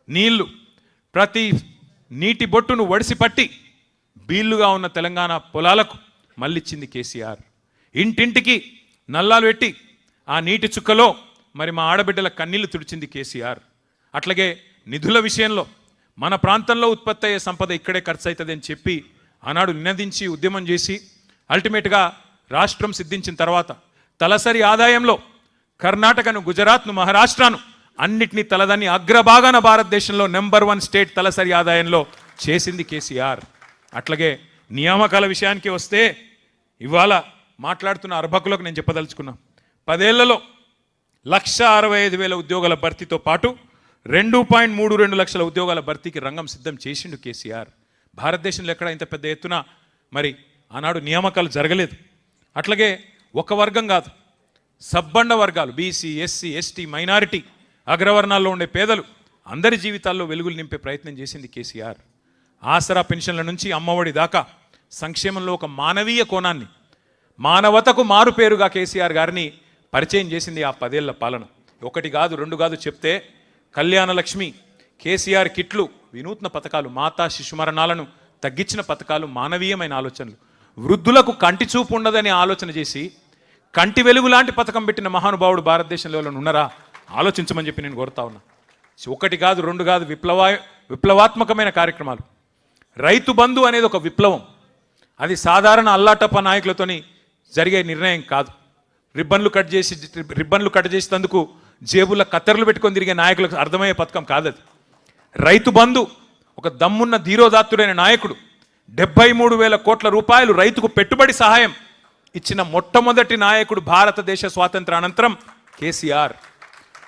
నీళ్లు, ప్రతి నీటి బొట్టును వడిసిపట్టి బీళ్లుగా ఉన్న తెలంగాణ పొలాలకు మళ్ళిచ్చింది కేసీఆర్. ఇంటింటికి నల్లాలు పెట్టి ఆ నీటి చుక్కలో మరి మా ఆడబిడ్డల కన్నీళ్లు తుడిచింది కేసీఆర్. అట్లాగే నిధుల విషయంలో మన ప్రాంతంలో ఉత్పత్తి అయ్యే సంపద ఇక్కడే ఖర్చు అవుతుంది అని చెప్పి ఆనాడు నినదించి ఉద్యమం చేసి అల్టిమేట్గా రాష్ట్రం సిద్ధించిన తర్వాత తలసరి ఆదాయంలో కర్ణాటకను, గుజరాత్ను, మహారాష్ట్రను అన్నిటినీ తలదాన్ని అగ్రభాగాన భారతదేశంలో నెంబర్ 1 స్టేట్ తలసరి ఆదాయంలో చేసింది కేసీఆర్. అట్లాగే నియామకాల విషయానికి వస్తే ఇవాళ మాట్లాడుతున్న అర్భకులకు నేను చెప్పదలుచుకున్నా, 10 ఏళ్లలో 1,65,000 ఉద్యోగాల భర్తీతో పాటు 2.32 లక్షల ఉద్యోగాల భర్తీకి రంగం సిద్ధం చేసిండు కేసీఆర్. భారతదేశంలో ఎక్కడ ఇంత పెద్ద ఎత్తున మరి ఆనాడు నియామకాలు జరగలేదు. అట్లాగే ఒక వర్గం కాదు, సబ్బండ వర్గాలు, బీసీ, ఎస్సీ, ఎస్టీ, మైనారిటీ, అగ్రవర్ణాల్లో ఉండే పేదలు అందరి జీవితాల్లో వెలుగులు నింపే ప్రయత్నం చేసింది కేసీఆర్. ఆసరా పెన్షన్ల నుంచి అమ్మఒడి దాకా సంక్షేమంలో ఒక మానవీయ కోణాన్ని, మానవతకు మారు పేరుగా కేసీఆర్ గారిని పరిచయం చేసింది ఆ 10 ఏళ్ల పాలన. 1 కాదు 2 కాదు చెప్తే కళ్యాణ లక్ష్మి, కేసీఆర్ కిట్లు, వినూత్న పథకాలు, మాతా శిశు మరణాలను తగ్గించిన పథకాలు, మానవీయమైన ఆలోచనలు, వృద్ధులకు కంటి చూపు ఉండదని ఆలోచన చేసి కంటి వెలుగు లాంటి పథకం పెట్టిన మహానుభావుడు భారతదేశంలో ఉన్నారా? ఆలోచించమని చెప్పి నేను కోరుతా ఉన్నా. 1 కాదు 2 కాదు విప్లవాత్మకమైన కార్యక్రమాలు. రైతు బంధు అనేది ఒక విప్లవం. అది సాధారణ అల్లాటప్ప నాయకులతోని జరిగే నిర్ణయం కాదు. రిబ్బన్లు కట్ చేసేందుకు జేబుల కత్తెరలు పెట్టుకొని తిరిగే నాయకులకు అర్థమయ్యే పథకం కాదది. రైతు బంధు ఒక దమ్మున్న ధీరోదాత్తుడైన నాయకుడు 73,000 కోట్ల రూపాయలు రైతుకు పెట్టుబడి సహాయం ఇచ్చిన మొట్టమొదటి నాయకుడు భారతదేశ స్వాతంత్ర అనంతరం కేసీఆర్.